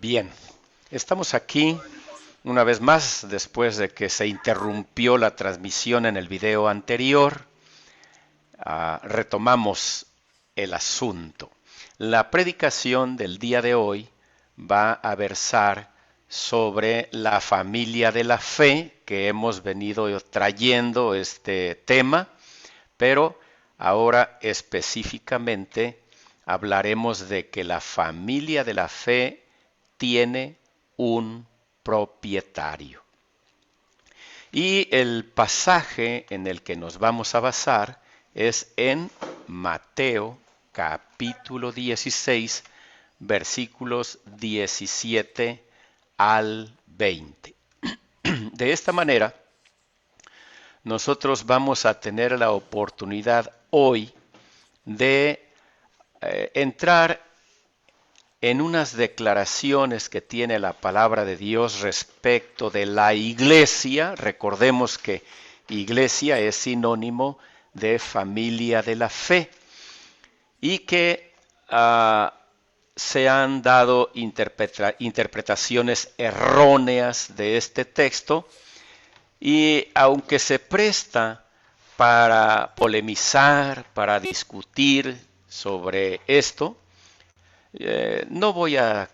Bien, estamos aquí una vez más después de que se interrumpió la transmisión en el video anterior. Retomamos el asunto. La predicación del día de hoy va a versar sobre la familia de la fe, que hemos venido trayendo este tema, pero ahora específicamente hablaremos de que la familia de la fe tiene un propietario. Y el pasaje en el que nos vamos a basar es en Mateo capítulo 16, versículos 17 al 20. De esta manera, nosotros vamos a tener la oportunidad hoy de entrar en unas declaraciones que tiene la palabra de Dios respecto de la iglesia. Recordemos que iglesia es sinónimo de familia de la fe y que se han dado interpretaciones erróneas de este texto, y aunque se presta para polemizar, para discutir sobre esto, no voy a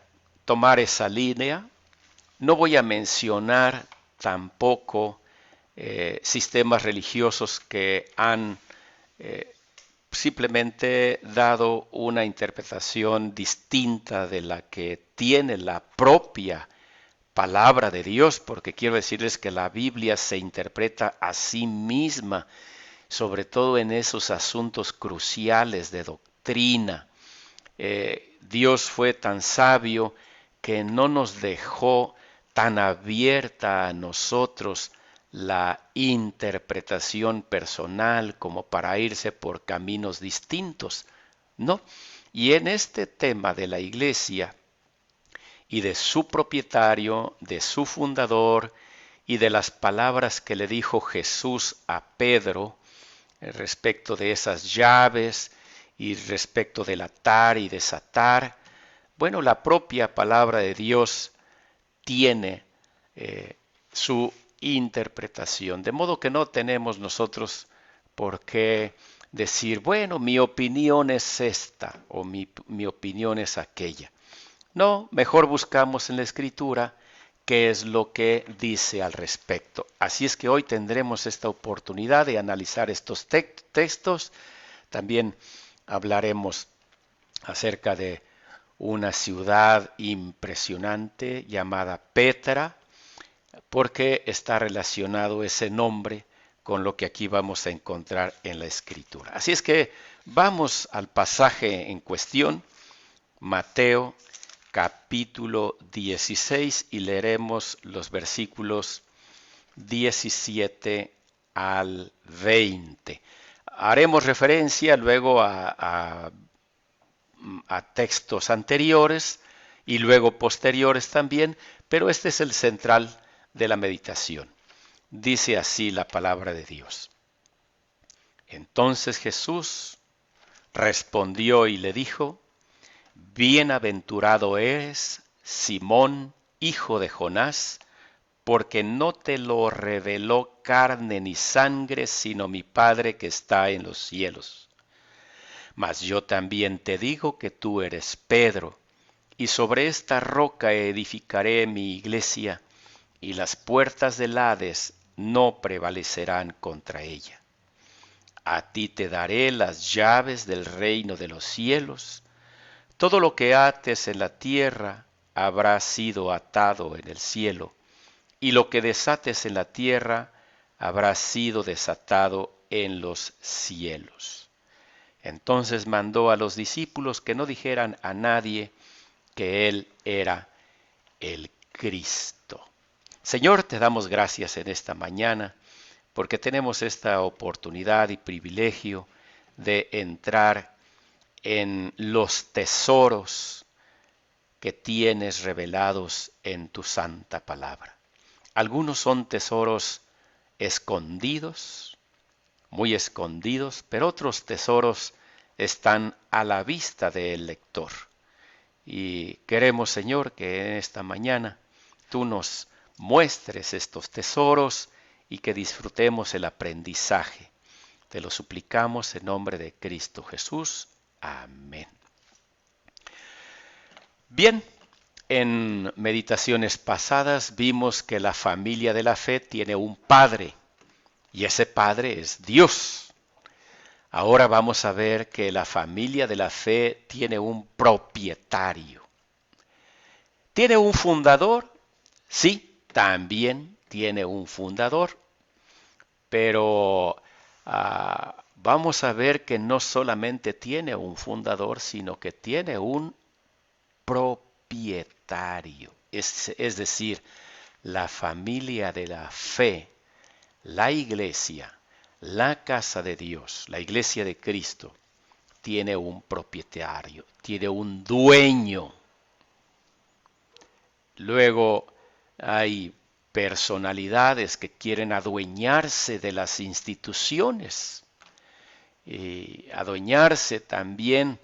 tomar esa línea, no voy a mencionar tampoco sistemas religiosos que han simplemente dado una interpretación distinta de la que tiene la propia palabra de Dios, porque quiero decirles que la Biblia se interpreta a sí misma, sobre todo en esos asuntos cruciales de doctrina. Dios fue tan sabio que no nos dejó tan abierta a nosotros la interpretación personal como para irse por caminos distintos, ¿no? Y en este tema de la iglesia y de su propietario, de su fundador y de las palabras que le dijo Jesús a Pedro respecto de esas llaves y respecto del atar y desatar, bueno, la propia palabra de Dios tiene su interpretación, de modo que no tenemos nosotros por qué decir, bueno, mi opinión es esta o mi opinión es aquella. No, mejor buscamos en la Escritura qué es lo que dice al respecto. Así es que hoy tendremos esta oportunidad de analizar estos textos. También hablaremos acerca de una ciudad impresionante llamada Petra, porque está relacionado ese nombre con lo que aquí vamos a encontrar en la Escritura. Así es que vamos al pasaje en cuestión, Mateo capítulo 16, y leeremos los versículos 17 al 20. Haremos referencia luego a textos anteriores y luego posteriores también, pero este es el central de la meditación. Dice así la palabra de Dios. Entonces Jesús respondió y le dijo: Bienaventurado eres, Simón, hijo de Jonás, porque no te lo reveló carne ni sangre, sino mi Padre que está en los cielos. Mas yo también te digo que tú eres Pedro, y sobre esta roca edificaré mi iglesia, y las puertas del Hades no prevalecerán contra ella. A ti te daré las llaves del reino de los cielos. Todo lo que ates en la tierra habrá sido atado en el cielo, y lo que desates en la tierra habrá sido desatado en los cielos. Entonces mandó a los discípulos que no dijeran a nadie que él era el Cristo. Señor, te damos gracias en esta mañana porque tenemos esta oportunidad y privilegio de entrar en los tesoros que tienes revelados en tu santa palabra. Algunos son tesoros escondidos, muy escondidos, pero otros tesoros están a la vista del lector. Y queremos, Señor, que en esta mañana tú nos muestres estos tesoros y que disfrutemos el aprendizaje. Te lo suplicamos en nombre de Cristo Jesús. Amén. Bien, en meditaciones pasadas vimos que la familia de la fe tiene un padre y ese padre es Dios. Ahora vamos a ver que la familia de la fe tiene un propietario. ¿Tiene un fundador? Sí, también tiene un fundador. Pero vamos a ver que no solamente tiene un fundador, sino que tiene un propietario. Es decir, la familia de la fe, la iglesia, la casa de Dios, la iglesia de Cristo, tiene un propietario, tiene un dueño. Luego hay personalidades que quieren adueñarse de las instituciones y adueñarse también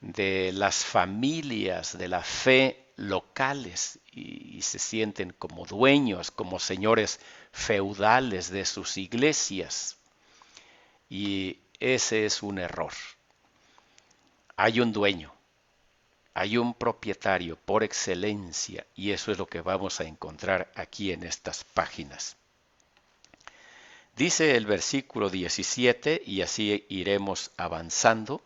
de las familias de la fe locales y se sienten como dueños, como señores feudales de sus iglesias. Y ese es un error. Hay un dueño, hay un propietario por excelencia y eso es lo que vamos a encontrar aquí en estas páginas. Dice el versículo 17 y así iremos avanzando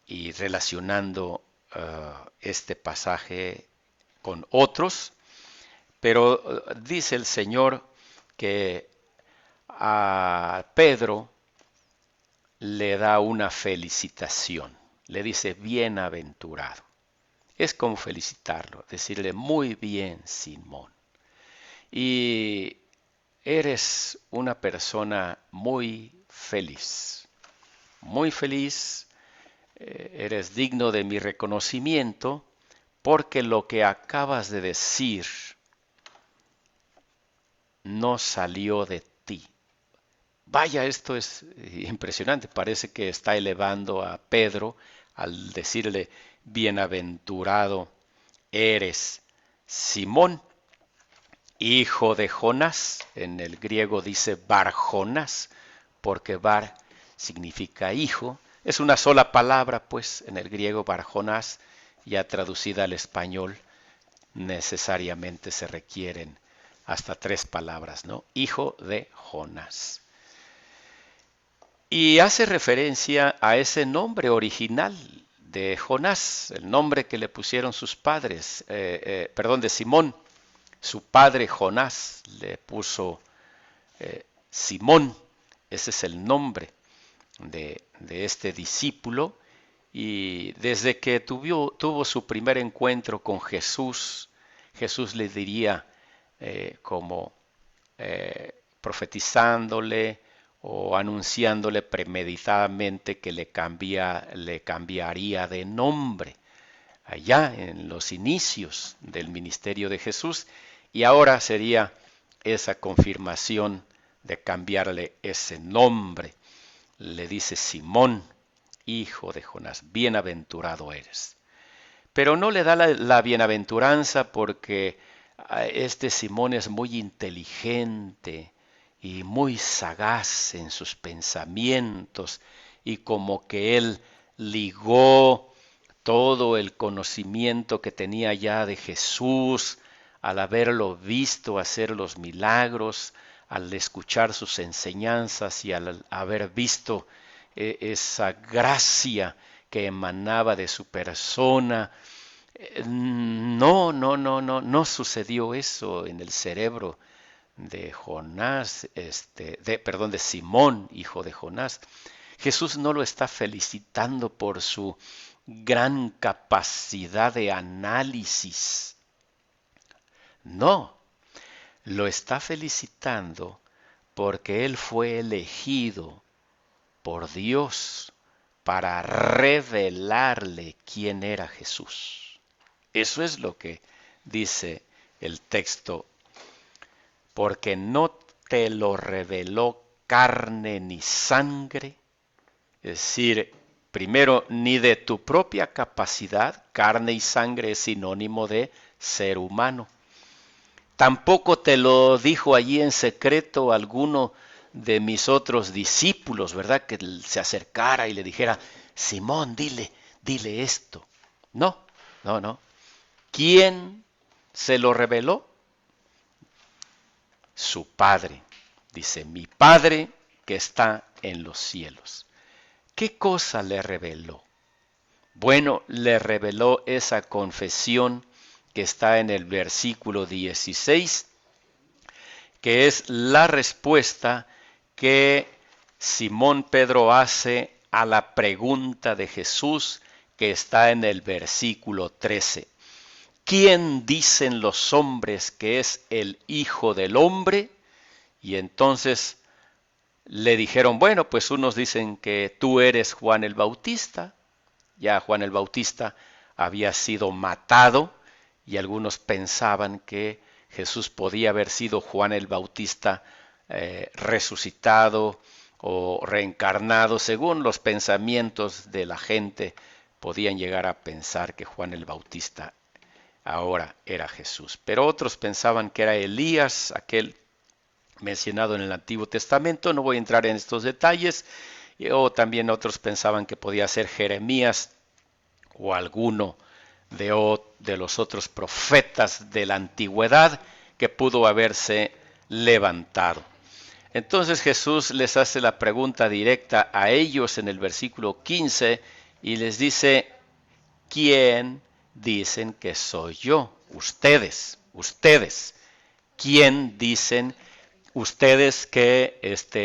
y relacionando este pasaje con otros, pero dice el Señor que a Pedro le da una felicitación, le dice bienaventurado. Es como felicitarlo, decirle muy bien, Simón. Y eres una persona muy feliz, eres digno de mi reconocimiento porque lo que acabas de decir no salió de ti. Vaya, esto es impresionante, parece que está elevando a Pedro al decirle, bienaventurado eres Simón, hijo de Jonás. En el griego dice Bar Jonás, porque Bar significa hijo. Es una sola palabra, pues, en el griego Bar Jonás, ya traducida al español, necesariamente se requieren hasta 3 palabras, ¿no? Hijo de Jonás. Y hace referencia a ese nombre original de Jonás, el nombre que le pusieron sus padres, de Simón. Su padre Jonás le puso Simón, ese es el nombre de este discípulo. Y desde que tuvo su primer encuentro con Jesús, Jesús le diría como profetizándole o anunciándole premeditadamente que le cambiaría de nombre allá en los inicios del ministerio de Jesús y ahora sería esa confirmación de cambiarle ese nombre. Le dice Simón, hijo de Jonás, bienaventurado eres. Pero no le da la bienaventuranza porque este Simón es muy inteligente y muy sagaz en sus pensamientos y como que él ligó todo el conocimiento que tenía ya de Jesús al haberlo visto hacer los milagros, al escuchar sus enseñanzas y al haber visto esa gracia que emanaba de su persona. No sucedió eso en el cerebro de Jonás, de Simón, hijo de Jonás. Jesús no lo está felicitando por su gran capacidad de análisis. No, lo está felicitando porque él fue elegido por Dios para revelarle quién era Jesús. Eso es lo que dice el texto, porque no te lo reveló carne ni sangre, es decir, Primero, ni de tu propia capacidad, carne y sangre es sinónimo de ser humano. Tampoco te lo dijo allí en secreto alguno de mis otros discípulos, ¿verdad? Que se acercara y le dijera, Simón, dile esto. No, no. ¿Quién se lo reveló? Su Padre. Dice, mi Padre que está en los cielos. ¿Qué cosa le reveló? Bueno, le reveló esa confesión que está en el versículo 16, que es la respuesta que Simón Pedro hace a la pregunta de Jesús que está en el versículo 13. ¿Quién dicen los hombres que es el Hijo del Hombre? Y entonces le dijeron, bueno, pues unos dicen que tú eres Juan el Bautista. Ya Juan el Bautista había sido matado y algunos pensaban que Jesús podía haber sido Juan el Bautista resucitado o reencarnado. Según los pensamientos de la gente, podían llegar a pensar que Juan el Bautista ahora era Jesús. Pero otros pensaban que era Elías, aquel mencionado en el Antiguo Testamento. No voy a entrar en estos detalles. O también otros pensaban que podía ser Jeremías o alguno de los otros profetas de la antigüedad que pudo haberse levantado. Entonces Jesús les hace la pregunta directa a ellos en el versículo 15 y les dice, ¿quién dicen que soy yo? Ustedes. ¿Quién dicen ustedes que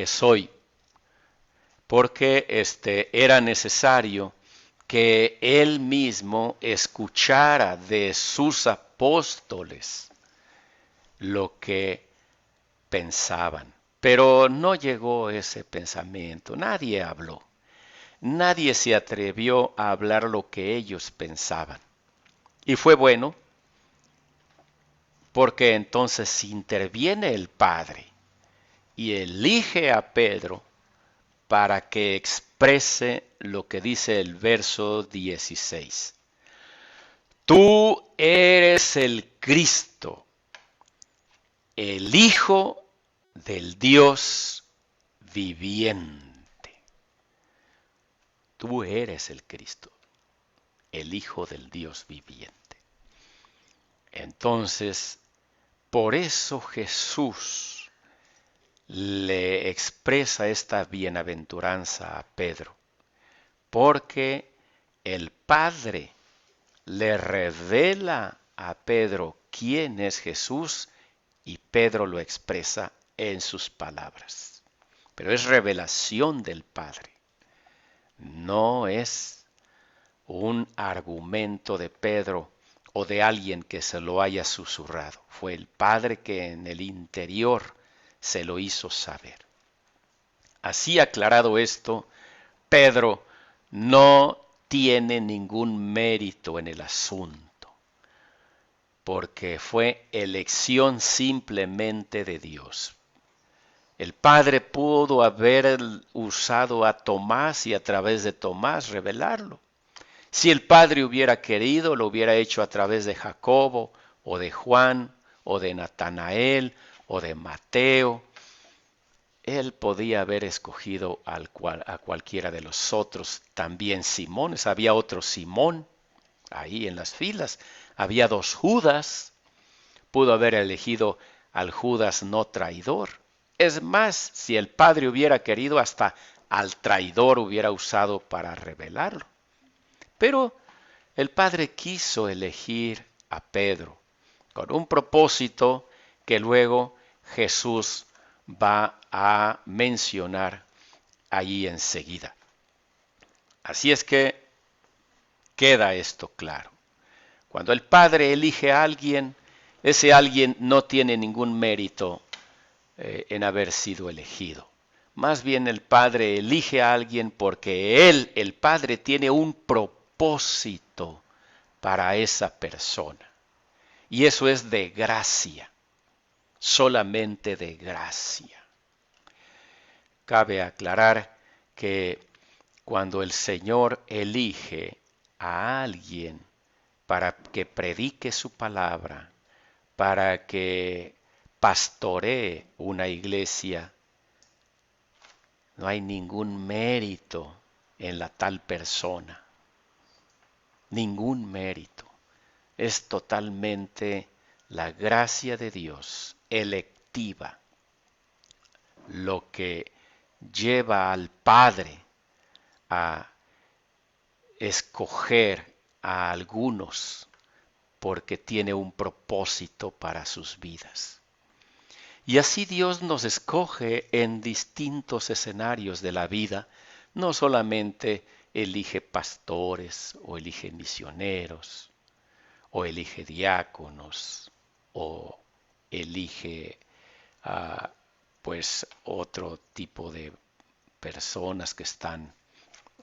soy? Porque era necesario que él mismo escuchara de sus apóstoles lo que pensaban. Pero no llegó ese pensamiento, nadie habló, nadie se atrevió a hablar lo que ellos pensaban. Y fue bueno, porque entonces interviene el Padre y elige a Pedro para que exprese lo que dice el verso 16. Tú eres el Cristo, el Hijo del Dios viviente. Tú eres el Cristo, el Hijo del Dios viviente. Entonces, por eso Jesús le expresa esta bienaventuranza a Pedro, porque el Padre le revela a Pedro quién es Jesús y Pedro lo expresa en sus palabras. Pero es revelación del Padre, no es un argumento de Pedro o de alguien que se lo haya susurrado. Fue el Padre que en el interior se lo hizo saber. Así aclarado esto, Pedro no tiene ningún mérito en el asunto, porque fue elección simplemente de Dios. El Padre pudo haber usado a Tomás y a través de Tomás revelarlo. Si el Padre hubiera querido, lo hubiera hecho a través de Jacobo, o de Juan, o de Natanael, o de Mateo. Él podía haber escogido a cualquiera de los otros, también Simones. Había otro Simón ahí en las filas. Había dos Judas. Pudo haber elegido al Judas no traidor. Es más, si el Padre hubiera querido, hasta al traidor hubiera usado para revelarlo. Pero el Padre quiso elegir a Pedro con un propósito que luego Jesús va a mencionar allí enseguida. Así es que queda esto claro. Cuando el Padre elige a alguien, ese alguien no tiene ningún mérito en haber sido elegido. Más bien el Padre elige a alguien porque Él, el Padre, tiene un propósito para esa persona. Y eso es de gracia, solamente de gracia. Cabe aclarar que cuando el Señor elige a alguien para que predique su palabra, para que pastoree una iglesia, no hay ningún mérito en la tal persona, ningún mérito. Es totalmente la gracia de Dios electiva lo que lleva al Padre a escoger a algunos porque tiene un propósito para sus vidas. Y así Dios nos escoge en distintos escenarios de la vida, no solamente elige pastores o elige misioneros o elige diáconos o elige pues otro tipo de personas que están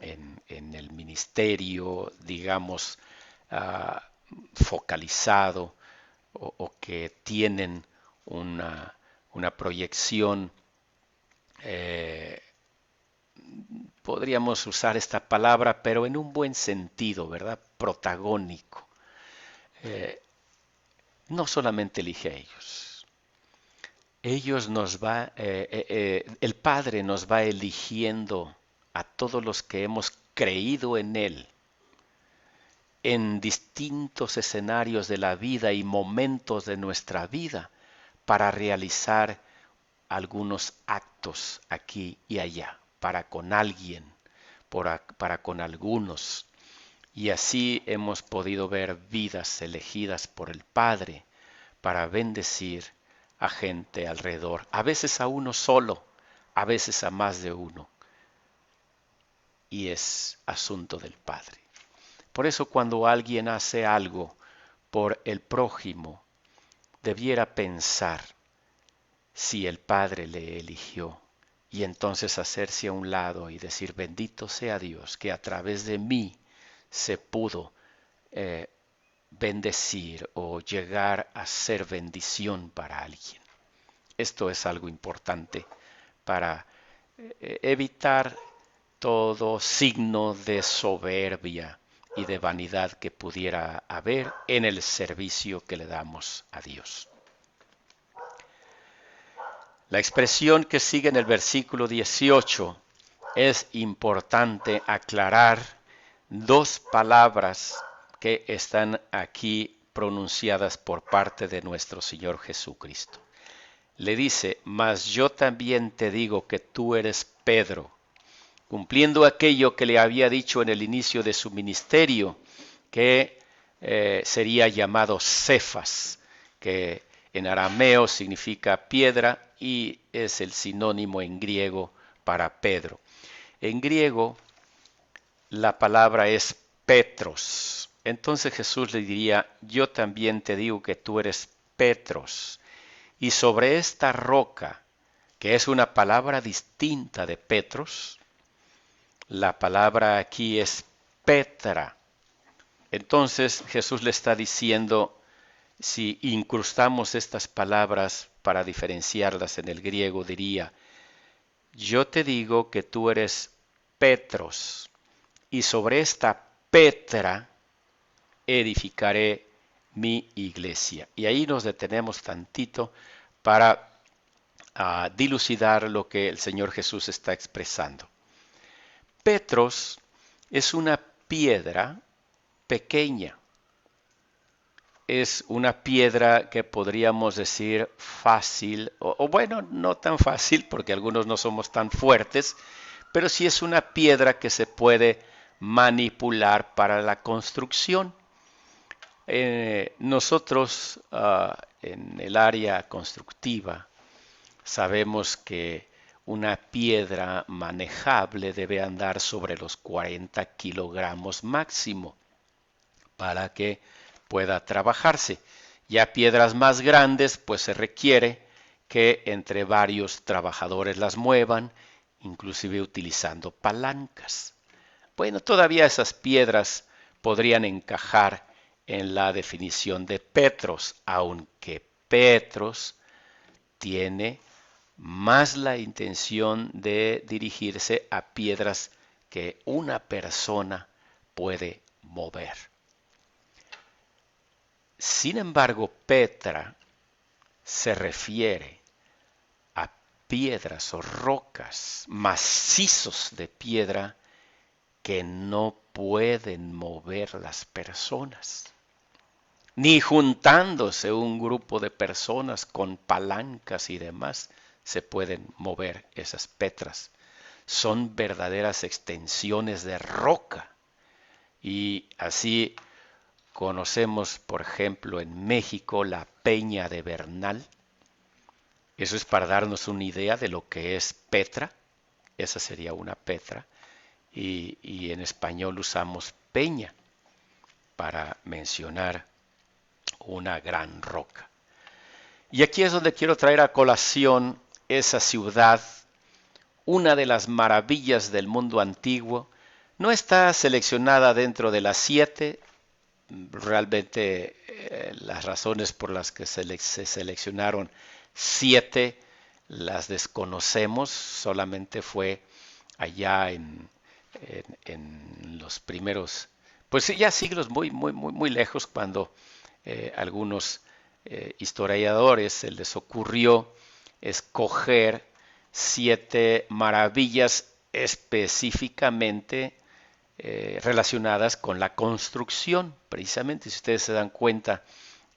en el ministerio, digamos, ah, focalizado o que tienen una proyección, eh, podríamos usar esta palabra, pero en un buen sentido, ¿verdad? Protagónico. Eh, no solamente elige a ellos. El Padre nos va eligiendo a todos los que hemos creído en Él en distintos escenarios de la vida y momentos de nuestra vida para realizar algunos actos aquí y allá, para con alguien, para con algunos. Y así hemos podido ver vidas elegidas por el Padre para bendecir a gente alrededor, a veces a uno solo, a veces a más de uno. Y es asunto del Padre. Por eso cuando alguien hace algo por el prójimo, debiera pensar si el Padre le eligió y entonces hacerse a un lado y decir, bendito sea Dios, que a través de mí se pudo bendecir o llegar a ser bendición para alguien. Esto es algo importante para evitar todo signo de soberbia y de vanidad que pudiera haber en el servicio que le damos a Dios. La expresión que sigue en el versículo 18 es importante aclarar dos palabras que están aquí pronunciadas por parte de nuestro Señor Jesucristo. Le dice, mas yo también te digo que tú eres Pedro, cumpliendo aquello que le había dicho en el inicio de su ministerio, que sería llamado Cefas, que en arameo significa piedra y es el sinónimo en griego para Pedro. En griego la palabra es Petros. Entonces Jesús le diría, yo también te digo que tú eres Petros, y sobre esta roca, que es una palabra distinta de Petros, la palabra aquí es Petra. Entonces Jesús le está diciendo, si incrustamos estas palabras para diferenciarlas en el griego, diría, yo te digo que tú eres Petros, y sobre esta Petra edificaré mi iglesia. Y ahí nos detenemos tantito para dilucidar lo que el Señor Jesús está expresando. Petros es una piedra pequeña. Es una piedra que podríamos decir fácil, o bueno, no tan fácil porque algunos no somos tan fuertes, pero sí es una piedra que se puede manipular para la construcción. Nosotros en el área constructiva sabemos que una piedra manejable debe andar sobre los 40 kilogramos máximo para que pueda trabajarse. Ya piedras más grandes, pues se requiere que entre varios trabajadores las muevan, inclusive utilizando palancas. Bueno, todavía esas piedras podrían encajar en la definición de Petros, aunque Petros tiene más la intención de dirigirse a piedras que una persona puede mover. Sin embargo, Petra se refiere a piedras o rocas, macizos de piedra que no pueden mover las personas, ni juntándose un grupo de personas con palancas y demás se pueden mover esas petras. Son verdaderas extensiones de roca. Y así conocemos, por ejemplo, en México la Peña de Bernal. Eso es para darnos una idea de lo que es petra. Esa sería una petra. Y en español usamos peña para mencionar una gran roca. Y aquí es donde quiero traer a colación esa ciudad, una de las maravillas del mundo antiguo. No está seleccionada dentro de las 7. Realmente las razones por las que se seleccionaron 7 las desconocemos. Solamente fue allá en los primeros, pues ya siglos muy lejos, cuando algunos historiadores se les ocurrió escoger 7 maravillas específicamente relacionadas con la construcción. Precisamente, si ustedes se dan cuenta,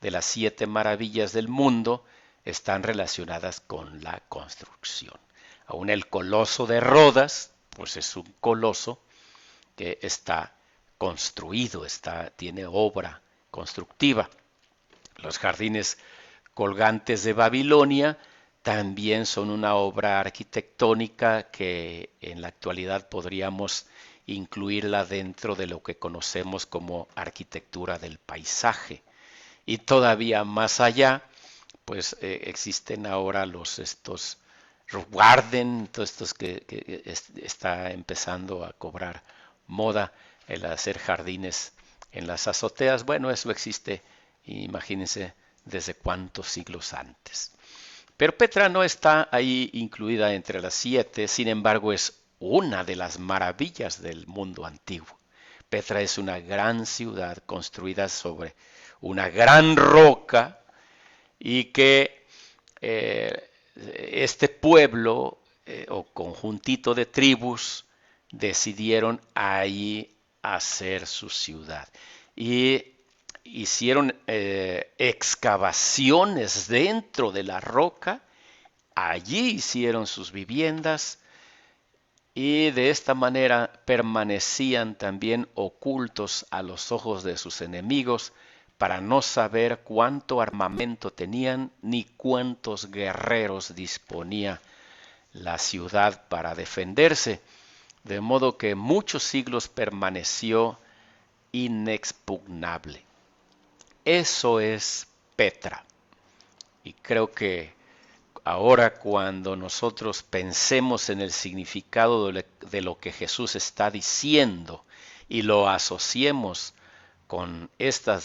de las 7 maravillas del mundo están relacionadas con la construcción. Aún el coloso de Rodas, pues es un coloso que está construido, tiene obra constructiva. Los jardines colgantes de Babilonia también son una obra arquitectónica que en la actualidad podríamos incluirla dentro de lo que conocemos como arquitectura del paisaje. Y todavía más allá, pues existen ahora estos garden, todos estos que está empezando a cobrar moda, el hacer jardines en las azoteas. Bueno, eso existe, imagínense, desde cuántos siglos antes. Pero Petra no está ahí incluida entre las 7, sin embargo es una de las maravillas del mundo antiguo. Petra es una gran ciudad construida sobre una gran roca y que este pueblo o conjuntito de tribus decidieron allí hacer su ciudad. Y hicieron excavaciones dentro de la roca, allí hicieron sus viviendas y de esta manera permanecían también ocultos a los ojos de sus enemigos para no saber cuánto armamento tenían ni cuántos guerreros disponía la ciudad para defenderse, de modo que muchos siglos permaneció inexpugnable. Eso es Petra. Y creo que ahora cuando nosotros pensemos en el significado de lo que Jesús está diciendo y lo asociemos con esta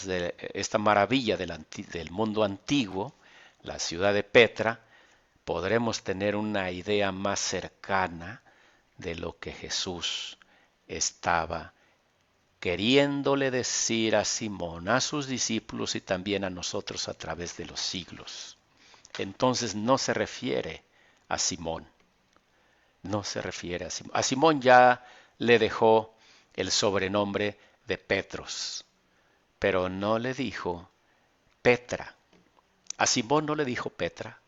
maravilla del mundo antiguo, la ciudad de Petra, podremos tener una idea más cercana de lo que Jesús estaba queriéndole decir a Simón, a sus discípulos y también a nosotros a través de los siglos. Entonces no se refiere a Simón, no se refiere a Simón. A Simón ya le dejó el sobrenombre de Petros, pero no le dijo Petra. A Simón no le dijo Petra,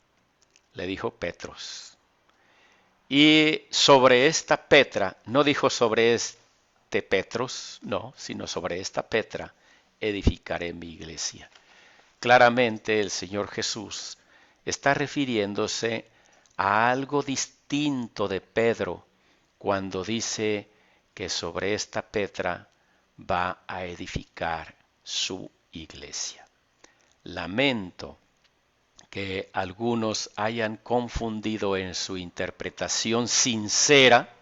le dijo Petros. Y sobre esta Petra, no dijo sobre este Petros, no, sino sobre esta Petra edificaré mi iglesia. Claramente el Señor Jesús está refiriéndose a algo distinto de Pedro cuando dice que sobre esta Petra va a edificar su iglesia. Lamento que algunos hayan confundido en su interpretación sincera,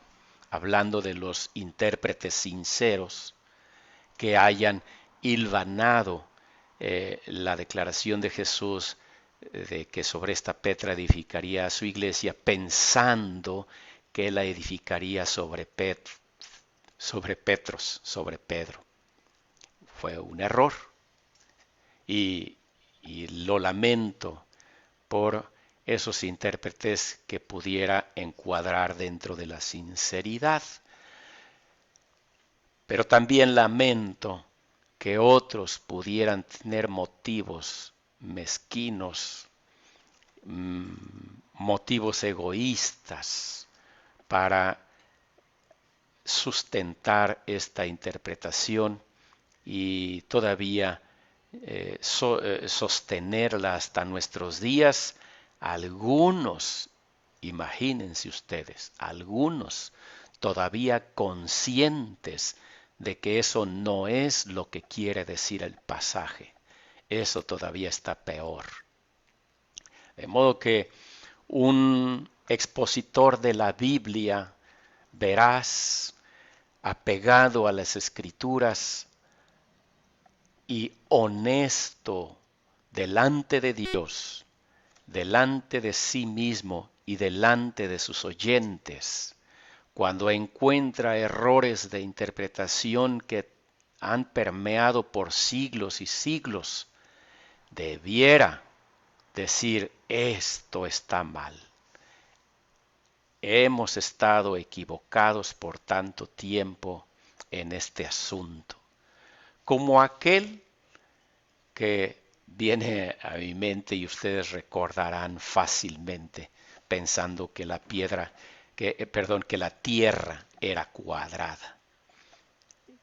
hablando de los intérpretes sinceros, que hayan hilvanado la declaración de Jesús de que sobre esta Petra edificaría su iglesia, pensando que la edificaría sobre sobre Petros, sobre Pedro. Fue un error y, y lo lamento por esos intérpretes que pudiera encuadrar dentro de la sinceridad. Pero también lamento que otros pudieran tener motivos mezquinos, motivos egoístas para sustentar esta interpretación y todavía sostenerla hasta nuestros días. Algunos, imagínense ustedes, algunos todavía conscientes de que eso no es lo que quiere decir el pasaje. Eso todavía está peor. De modo que un expositor de la Biblia veraz, apegado a las Escrituras y honesto delante de Dios, delante de sí mismo y delante de sus oyentes, cuando encuentra errores de interpretación que han permeado por siglos y siglos, debiera decir: esto está mal. Hemos estado equivocados por tanto tiempo en este asunto. Como aquel que viene a mi mente y ustedes recordarán fácilmente, pensando que la que la tierra era cuadrada.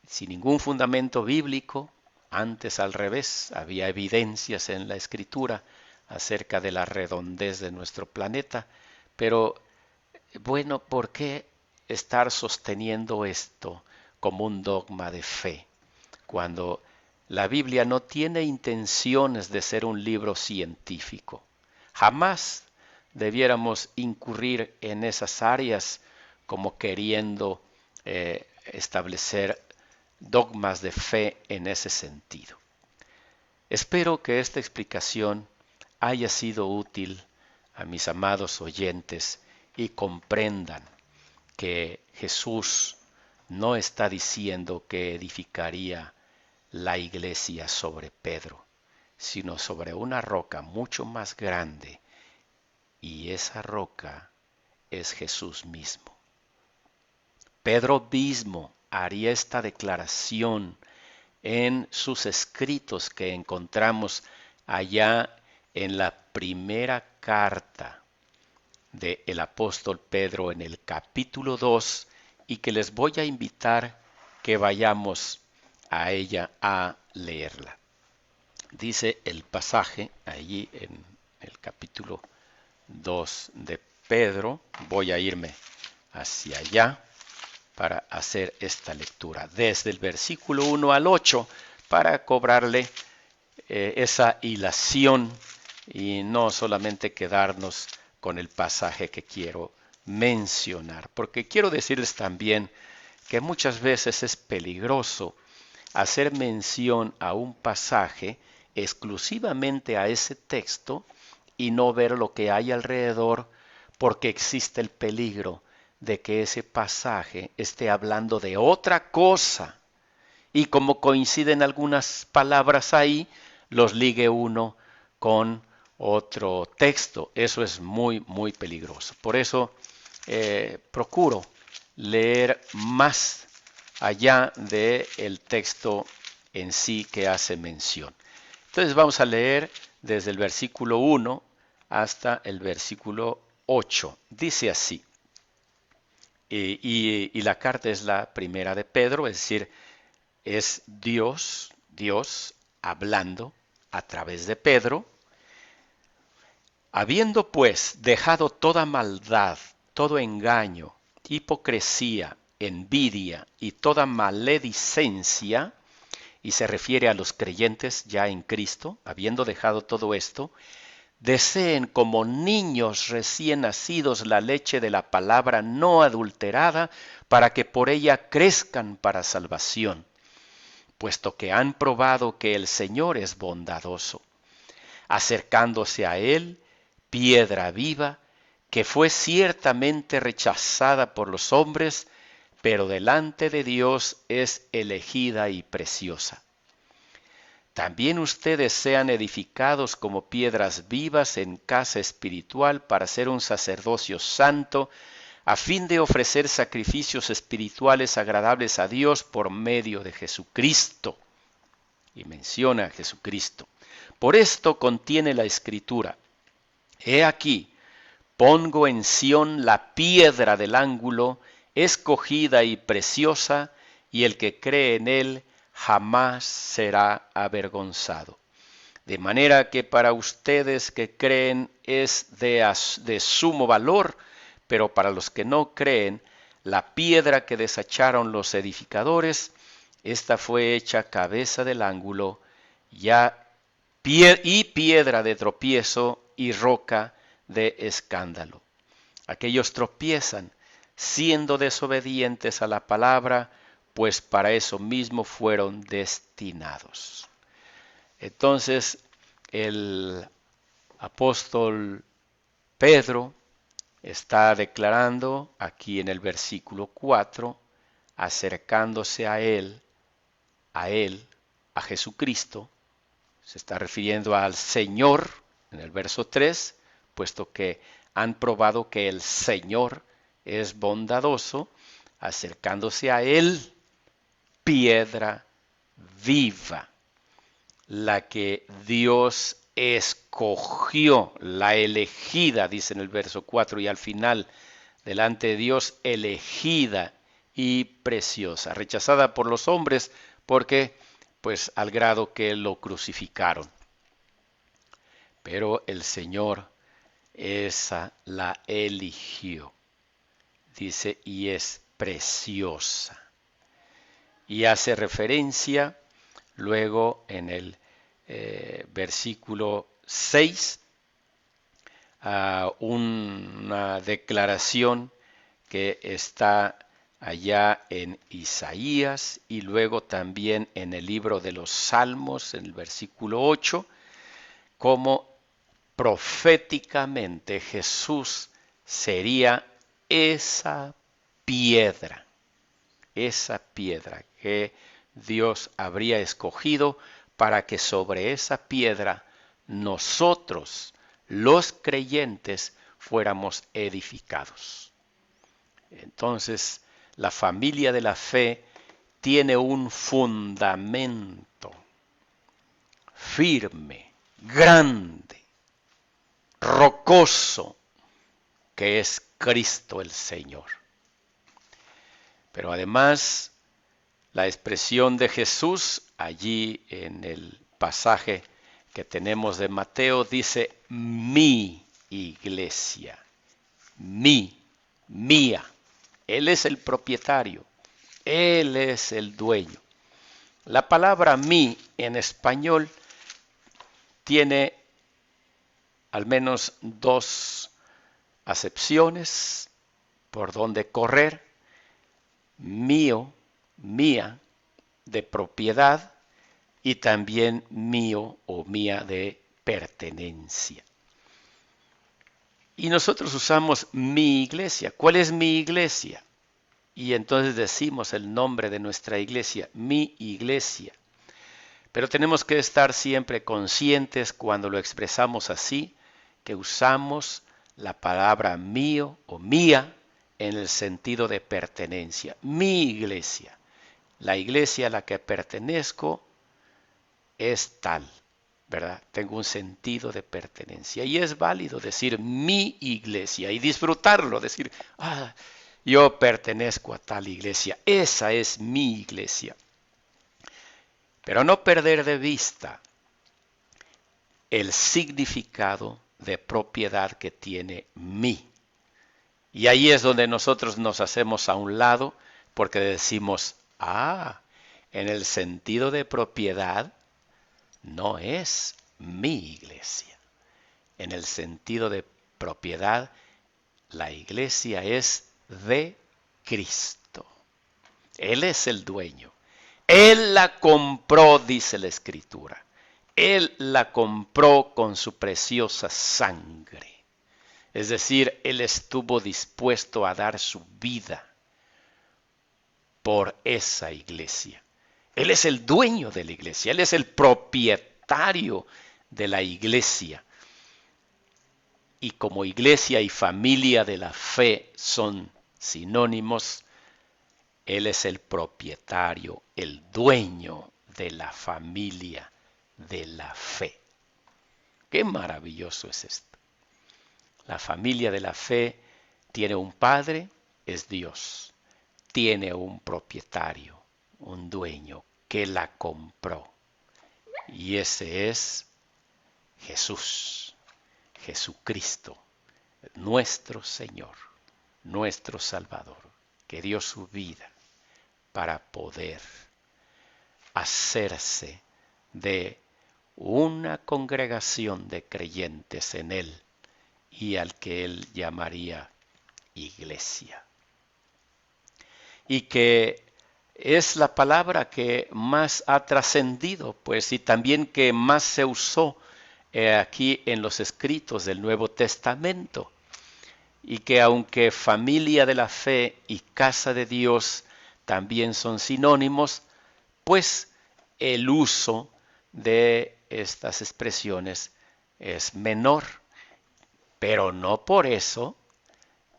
Sin ningún fundamento bíblico, antes al revés, había evidencias en la escritura acerca de la redondez de nuestro planeta, pero bueno, ¿por qué estar sosteniendo esto como un dogma de fe cuando la Biblia no tiene intenciones de ser un libro científico? Jamás debiéramos incurrir en esas áreas como queriendo establecer dogmas de fe en ese sentido. Espero que esta explicación haya sido útil a mis amados oyentes y comprendan que Jesús no está diciendo que edificaría la iglesia sobre Pedro, sino sobre una roca mucho más grande, y esa roca es Jesús mismo. Pedro mismo haría esta declaración en sus escritos que encontramos allá en la primera carta del apóstol Pedro en el capítulo 2, y que les voy a invitar que vayamos a ella a leerla. Dice el pasaje allí en el capítulo 2 de Pedro, voy a irme hacia allá para hacer esta lectura, desde el versículo 1 al 8, para cobrarle esa hilación y no solamente quedarnos con el pasaje que quiero mencionar, porque quiero decirles también que muchas veces es peligroso hacer mención a un pasaje exclusivamente a ese texto y no ver lo que hay alrededor, porque existe el peligro de que ese pasaje esté hablando de otra cosa y como coinciden algunas palabras ahí, los ligue uno con otro texto. Eso es muy, muy peligroso. Por eso procuro leer más allá del texto en sí que hace mención. Entonces vamos a leer desde el versículo 1 hasta el versículo 8. Dice así, y la carta es la primera de Pedro, es decir, es Dios hablando a través de Pedro. Habiendo pues dejado toda maldad, todo engaño, hipocresía, envidia y toda maledicencia, y se refiere a los creyentes ya en Cristo, habiendo dejado todo esto, deseen como niños recién nacidos la leche de la palabra no adulterada, para que por ella crezcan para salvación, puesto que han probado que el Señor es bondadoso, acercándose a Él, piedra viva, que fue ciertamente rechazada por los hombres, pero delante de Dios es elegida y preciosa. También ustedes sean edificados como piedras vivas en casa espiritual para ser un sacerdocio santo, a fin de ofrecer sacrificios espirituales agradables a Dios por medio de Jesucristo. Y menciona a Jesucristo. Por esto contiene la Escritura: He aquí, pongo en Sión la piedra del ángulo, escogida y preciosa, y el que cree en él jamás será avergonzado. De manera que para ustedes que creen es de sumo valor, pero para los que no creen, la piedra que desecharon los edificadores, esta fue hecha cabeza del ángulo, y piedra de tropiezo y roca de escándalo. Aquellos tropiezan, siendo desobedientes a la palabra, pues para eso mismo fueron destinados. Entonces, el apóstol Pedro está declarando aquí en el versículo 4, acercándose a él, a Jesucristo. Se está refiriendo al Señor en el verso 3, puesto que han probado que el Señor es bondadoso, acercándose a él, piedra viva, la que Dios escogió, la elegida, dice en el verso 4, y al final, delante de Dios, elegida y preciosa, rechazada por los hombres, porque pues al grado que lo crucificaron. Pero el Señor esa la eligió, dice, y es preciosa. Y hace referencia luego en el versículo 6 a una declaración que está allá en Isaías y luego también en el libro de los Salmos, en el versículo 8, como proféticamente Jesús sería esa piedra que Dios habría escogido para que sobre esa piedra nosotros, los creyentes, fuéramos edificados. Entonces, la familia de la fe tiene un fundamento firme, grande, rocoso, que es Cristo el Señor. Pero además, la expresión de Jesús allí en el pasaje que tenemos de Mateo dice mi iglesia, mía. Él es el propietario, Él es el dueño. La palabra mí en español tiene al menos dos acepciones por donde correr: mío, mía, de propiedad, y también mío o mía de pertenencia. Y nosotros usamos mi iglesia. ¿Cuál es mi iglesia? Y entonces decimos el nombre de nuestra iglesia, mi iglesia. Pero tenemos que estar siempre conscientes cuando lo expresamos así, que usamos la palabra mío o mía en el sentido de pertenencia. Mi iglesia, la iglesia a la que pertenezco es tal, ¿verdad? Tengo un sentido de pertenencia y es válido decir mi iglesia y disfrutarlo, decir, yo pertenezco a tal iglesia, esa es mi iglesia. Pero no perder de vista el significado de propiedad que tiene mí. Y ahí es donde nosotros nos hacemos a un lado porque decimos, en el sentido de propiedad no es mi iglesia. En el sentido de propiedad, la iglesia es de Cristo. Él es el dueño. Él la compró, dice la Escritura. Él la compró con su preciosa sangre. Es decir, Él estuvo dispuesto a dar su vida por esa iglesia. Él es el dueño de la iglesia, Él es el propietario de la iglesia. Y como iglesia y familia de la fe son sinónimos, Él es el propietario, el dueño de la familia de la fe. Qué maravilloso es esto. La familia de la fe tiene un padre, es Dios. Tiene un propietario, un dueño que la compró. Y ese es Jesús, Jesucristo, nuestro Señor, nuestro Salvador, que dio su vida para poder hacerse de una congregación de creyentes en Él y al que Él llamaría iglesia. Y que es la palabra que más ha trascendido, pues, y también que más se usó aquí en los escritos del Nuevo Testamento. Y que aunque familia de la fe y casa de Dios también son sinónimos, pues el uso de estas expresiones es menor, pero no por eso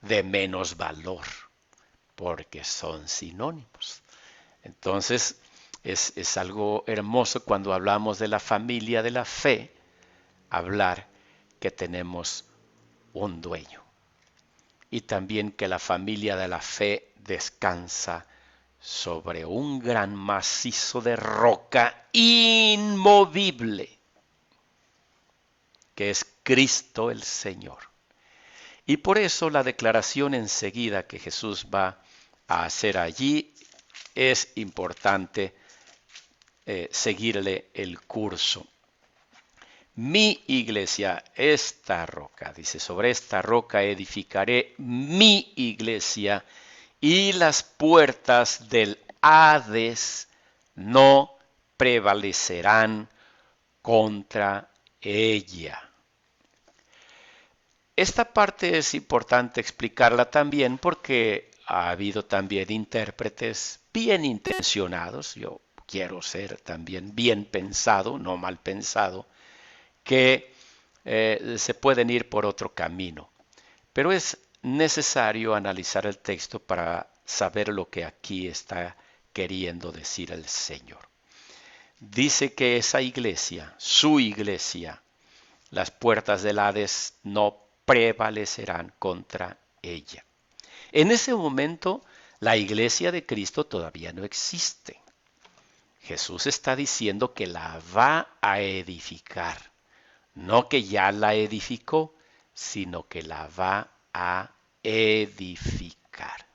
de menos valor, porque son sinónimos. Entonces, es algo hermoso cuando hablamos de la familia de la fe, hablar que tenemos un dueño. Y también que la familia de la fe descansa sobre un gran macizo de roca inmovible, que es Cristo el Señor. Y por eso la declaración enseguida que Jesús va a hacer allí es importante seguirle el curso. Mi iglesia, esta roca, dice, sobre esta roca edificaré mi iglesia y las puertas del Hades no prevalecerán contra ella. Esta parte es importante explicarla también porque ha habido también intérpretes bien intencionados, yo quiero ser también bien pensado, no mal pensado, que se pueden ir por otro camino. Pero es necesario analizar el texto para saber lo que aquí está queriendo decir el Señor. Dice que esa iglesia, su iglesia, las puertas del Hades no prevalecerán contra ella. En ese momento, la iglesia de Cristo todavía no existe. Jesús está diciendo que la va a edificar. No que ya la edificó, sino que la va a edificar.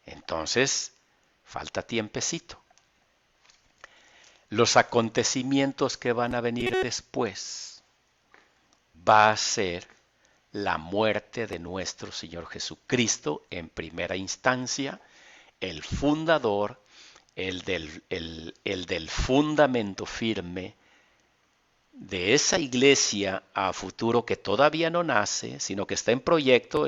Entonces, falta tiempecito. Los acontecimientos que van a venir después va a ser la muerte de nuestro Señor Jesucristo en primera instancia, el fundador, el del fundamento firme de esa iglesia a futuro que todavía no nace, sino que está en proyecto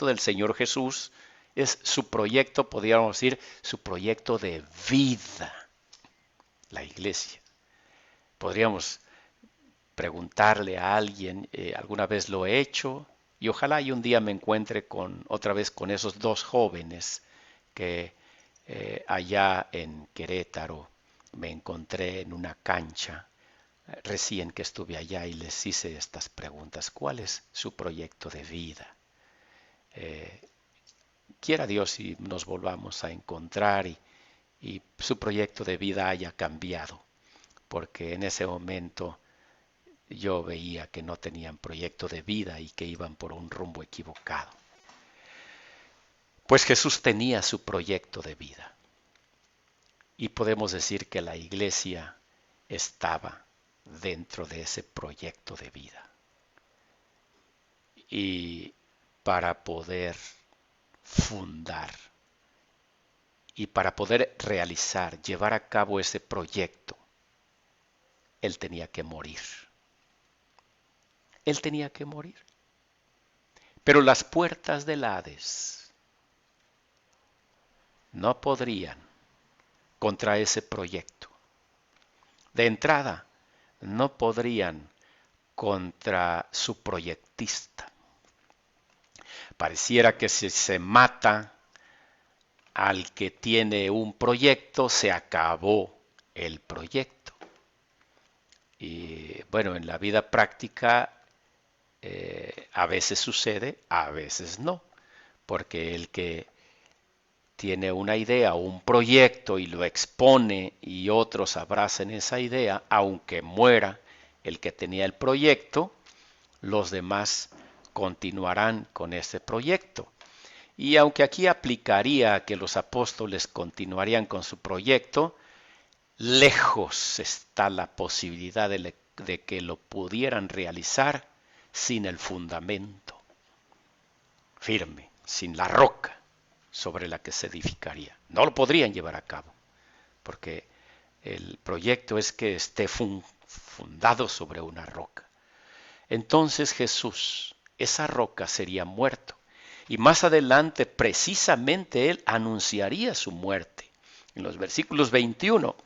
del Señor Jesús. Es su proyecto, podríamos decir, su proyecto de vida, la iglesia. Podríamos preguntarle a alguien, alguna vez lo he hecho, y ojalá y un día me encuentre otra vez con esos dos jóvenes que allá en Querétaro me encontré en una cancha recién que estuve allá y les hice estas preguntas. ¿Cuál es su proyecto de vida? Quiera Dios y nos volvamos a encontrar y su proyecto de vida haya cambiado, porque en ese momento yo veía que no tenían proyecto de vida y que iban por un rumbo equivocado. Pues Jesús tenía su proyecto de vida. Y podemos decir que la iglesia estaba dentro de ese proyecto de vida. Y para poder fundar y para poder realizar, llevar a cabo ese proyecto, Él tenía que morir. Él tenía que morir. Pero las puertas del Hades no podrían contra ese proyecto. De entrada, no podrían contra su proyectista. Pareciera que si se mata al que tiene un proyecto, se acabó el proyecto. Y bueno, en la vida práctica a veces sucede, a veces no, porque el que tiene una idea o un proyecto y lo expone y otros abracen esa idea, aunque muera el que tenía el proyecto, los demás continuarán con ese proyecto. Y aunque aquí aplicaría que los apóstoles continuarían con su proyecto, lejos está la posibilidad de que lo pudieran realizar sin el fundamento firme, sin la roca sobre la que se edificaría. No lo podrían llevar a cabo, porque el proyecto es que esté fundado sobre una roca. Entonces Jesús, esa roca, sería muerto. Y más adelante, precisamente él anunciaría su muerte. En los versículos 21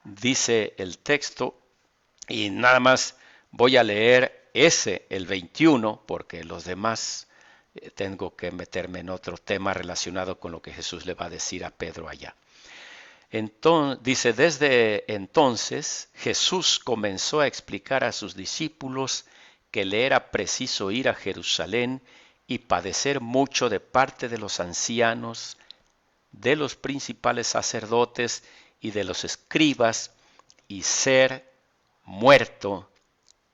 dice el texto, y nada más voy a leer el 21, porque los demás tengo que meterme en otro tema relacionado con lo que Jesús le va a decir a Pedro allá. Entonces, dice, desde entonces Jesús comenzó a explicar a sus discípulos que le era preciso ir a Jerusalén y padecer mucho de parte de los ancianos, de los principales sacerdotes y de los escribas, y ser muerto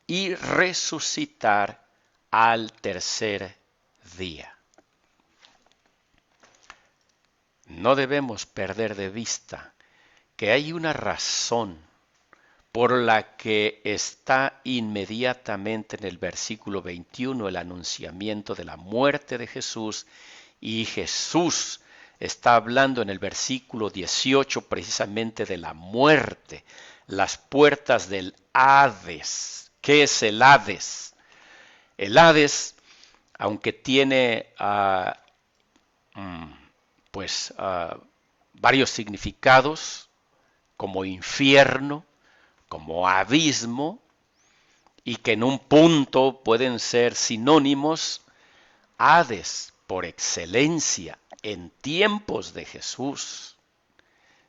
y resucitar al tercer día. No debemos perder de vista que hay una razón por la que está inmediatamente en el versículo 21 el anunciamiento de la muerte de Jesús, y Jesús está hablando en el versículo 18 precisamente de la muerte, las puertas del Hades. ¿Qué es el Hades? El Hades, aunque tiene varios significados, como infierno, como abismo, y que en un punto pueden ser sinónimos, Hades, por excelencia, en tiempos de Jesús,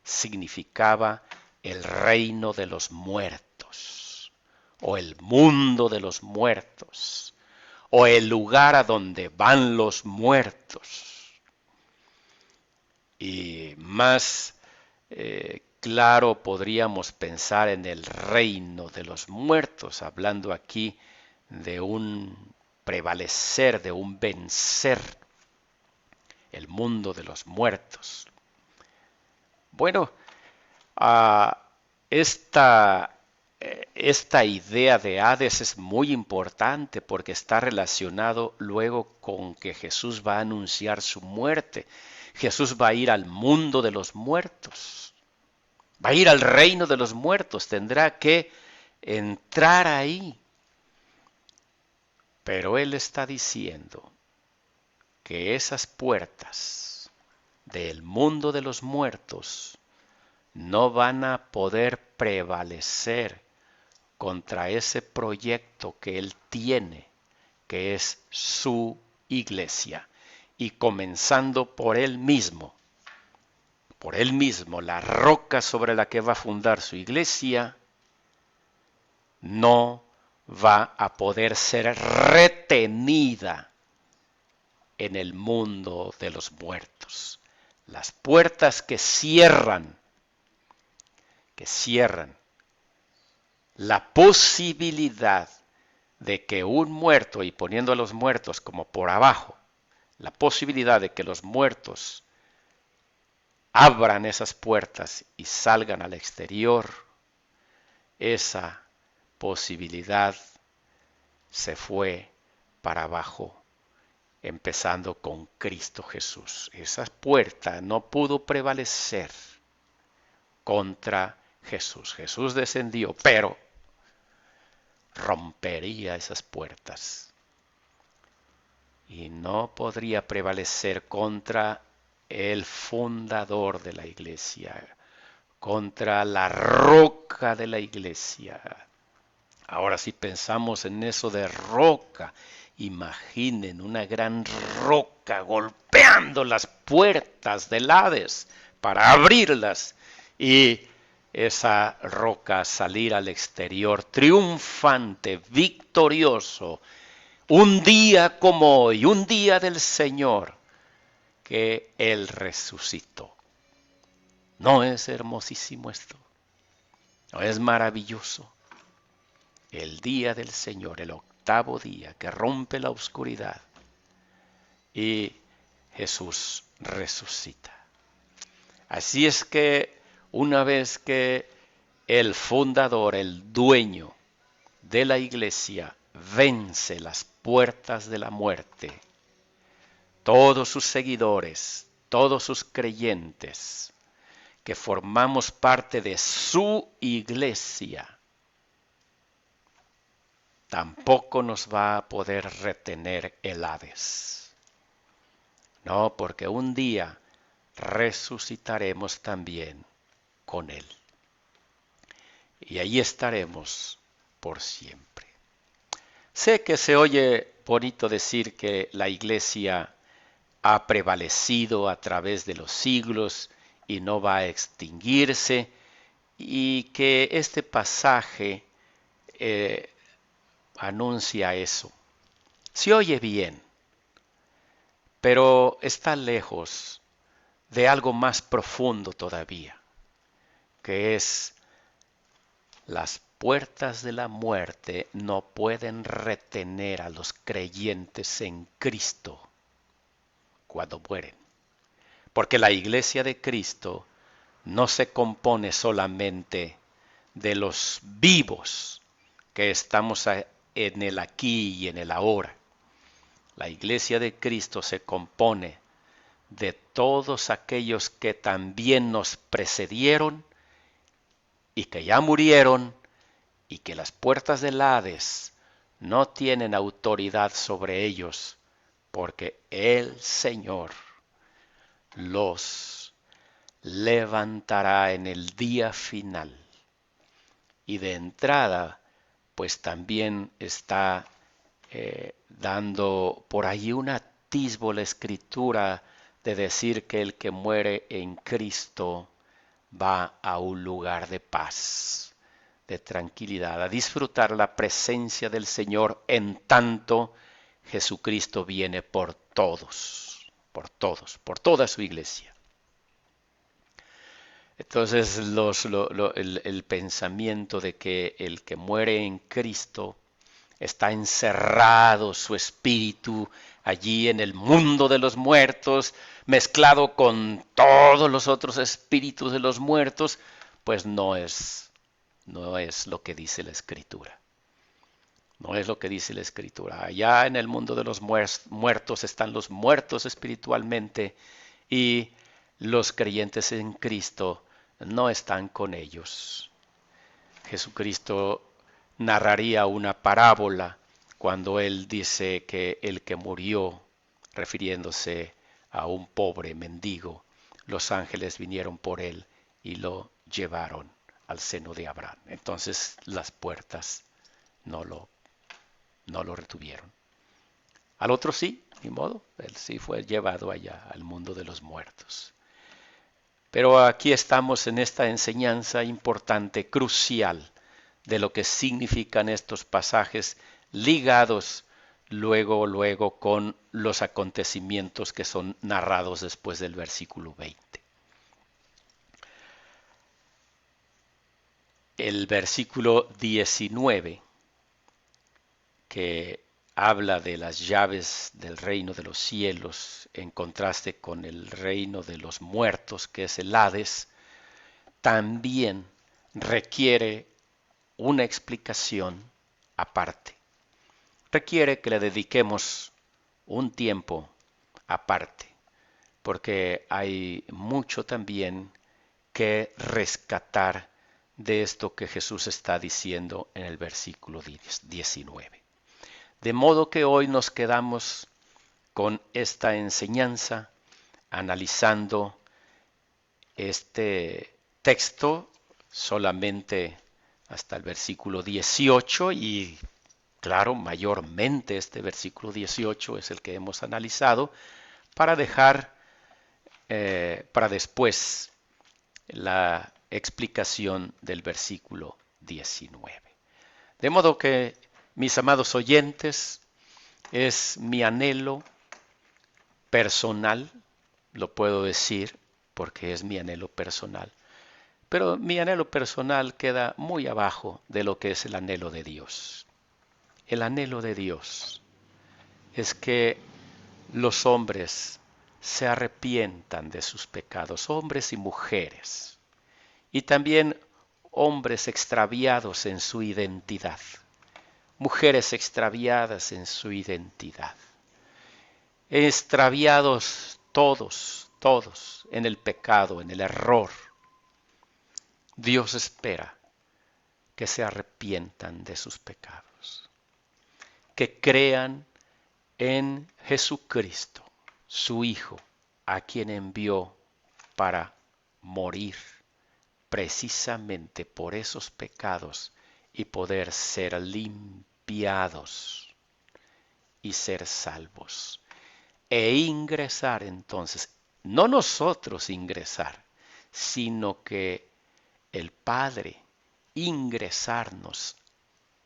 significaba el reino de los muertos, o el mundo de los muertos, o el lugar a donde van los muertos. Y más claro podríamos pensar en el reino de los muertos, hablando aquí de un prevalecer, de un vencer, el mundo de los muertos. Bueno, esta idea de Hades es muy importante porque está relacionado luego con que Jesús va a anunciar su muerte. Jesús va a ir al mundo de los muertos, va a ir al reino de los muertos, tendrá que entrar ahí. Pero Él está diciendo que esas puertas del mundo de los muertos no van a poder prevalecer contra ese proyecto que Él tiene, que es su iglesia. Y comenzando por Él mismo, la roca sobre la que va a fundar su iglesia, no va a poder ser retenida en el mundo de los muertos. Las puertas que cierran la posibilidad de que un muerto, y poniendo a los muertos como por abajo, la posibilidad de que los muertos abran esas puertas y salgan al exterior, esa posibilidad se fue para abajo, empezando con Cristo Jesús. Esa puerta no pudo prevalecer contra Jesús. Jesús descendió, pero rompería esas puertas y no podría prevalecer contra el fundador de la iglesia, contra la roca de la iglesia. Ahora si pensamos en eso de roca, imaginen una gran roca golpeando las puertas del Hades para abrirlas y esa roca salir al exterior triunfante, victorioso, un día como hoy, un día del Señor, que Él resucitó. ¿No es hermosísimo esto? ¿No es maravilloso? El día del Señor, el octavo día que rompe la oscuridad y Jesús resucita. Así es que una vez que el fundador, el dueño de la iglesia, vence las puertas de la muerte, todos sus seguidores, todos sus creyentes, que formamos parte de su iglesia, tampoco nos va a poder retener el Hades. No, porque un día resucitaremos también con Él. Y allí estaremos por siempre. Sé que se oye bonito decir que la iglesia ha prevalecido a través de los siglos y no va a extinguirse, y que este pasaje anuncia eso. Se oye bien, pero está lejos de algo más profundo todavía, que es las puertas de la muerte no pueden retener a los creyentes en Cristo cuando mueren. Porque la iglesia de Cristo no se compone solamente de los vivos que estamos en el aquí y en el ahora. La iglesia de Cristo se compone de todos aquellos que también nos precedieron y que ya murieron y que las puertas del Hades no tienen autoridad sobre ellos, porque el Señor los levantará en el día final. Y de entrada, pues también está dando por allí un atisbo la Escritura de decir que el que muere en Cristo va a un lugar de paz, de tranquilidad, a disfrutar la presencia del Señor en tanto Jesucristo viene por todos, por toda su iglesia. Entonces el pensamiento de que el que muere en Cristo está encerrado su espíritu allí en el mundo de los muertos, mezclado con todos los otros espíritus de los muertos, pues no es lo que dice la Escritura. No es lo que dice la Escritura. Allá en el mundo de los muertos están los muertos espiritualmente y los creyentes en Cristo no están con ellos. Jesucristo narraría una parábola cuando él dice que el que murió, refiriéndose a un pobre mendigo, los ángeles vinieron por él y lo llevaron al seno de Abraham. Entonces las puertas no lo retuvieron. Al otro sí, ni modo, él sí fue llevado allá al mundo de los muertos. Pero aquí estamos en esta enseñanza importante, crucial, de lo que significan estos pasajes ligados luego con los acontecimientos que son narrados después del versículo 20. El versículo 19, que habla de las llaves del reino de los cielos en contraste con el reino de los muertos, que es el Hades, también requiere una explicación aparte. Requiere que le dediquemos un tiempo aparte, porque hay mucho también que rescatar de esto que Jesús está diciendo en el versículo 19. De modo que hoy nos quedamos con esta enseñanza analizando este texto solamente hasta el versículo 18 y claro, mayormente este versículo 18 es el que hemos analizado para dejar para después la explicación del versículo 19. De modo que, mis amados oyentes, es mi anhelo personal, lo puedo decir porque es mi anhelo personal, pero mi anhelo personal queda muy abajo de lo que es el anhelo de Dios. El anhelo de Dios es que los hombres se arrepientan de sus pecados, hombres y mujeres, y también hombres extraviados en su identidad, mujeres extraviadas en su identidad, extraviados todos en el pecado, en el error. Dios espera que se arrepientan de sus pecados, que crean en Jesucristo, su Hijo, a quien envió para morir precisamente por esos pecados y poder ser limpiados y ser salvos. E ingresar entonces, no nosotros ingresar, sino que el Padre ingresarnos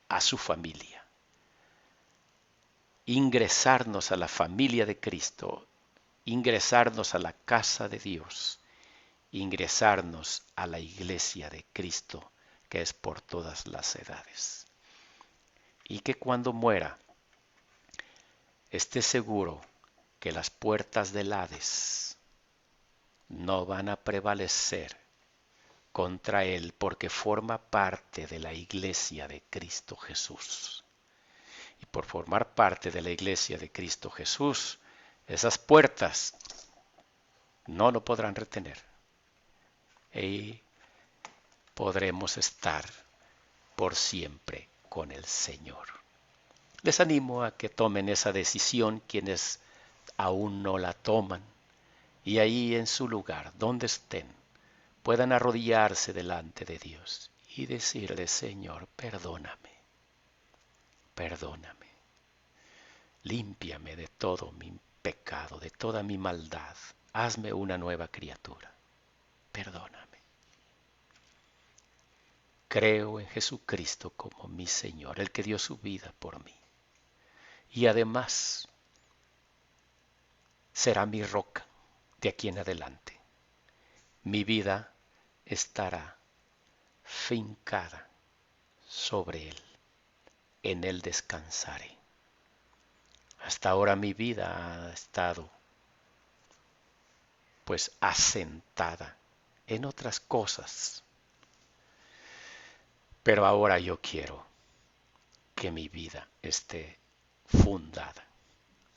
a su familia, ingresarnos a la familia de Cristo, ingresarnos a la casa de Dios, ingresarnos a la iglesia de Cristo, que es por todas las edades. Y que cuando muera, esté seguro que las puertas del Hades no van a prevalecer contra él porque forma parte de la iglesia de Cristo Jesús. Y por formar parte de la iglesia de Cristo Jesús, esas puertas no lo podrán retener. Y podremos estar por siempre con el Señor. Les animo a que tomen esa decisión quienes aún no la toman y ahí en su lugar, donde estén, puedan arrodillarse delante de Dios y decirle: Señor, perdóname, perdóname, límpiame de todo mi pecado, de toda mi maldad, hazme una nueva criatura, perdóname. Creo en Jesucristo como mi Señor, el que dio su vida por mí. Y además será mi roca de aquí en adelante. Mi vida estará fincada sobre Él. En Él descansaré. Hasta ahora mi vida ha estado pues asentada en otras cosas. Pero ahora yo quiero que mi vida esté fundada,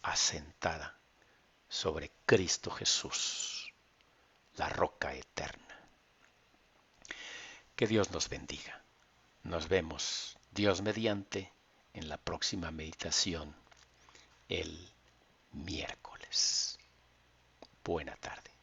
asentada sobre Cristo Jesús, la roca eterna. Que Dios nos bendiga. Nos vemos, Dios mediante, en la próxima meditación el miércoles. Buena tarde.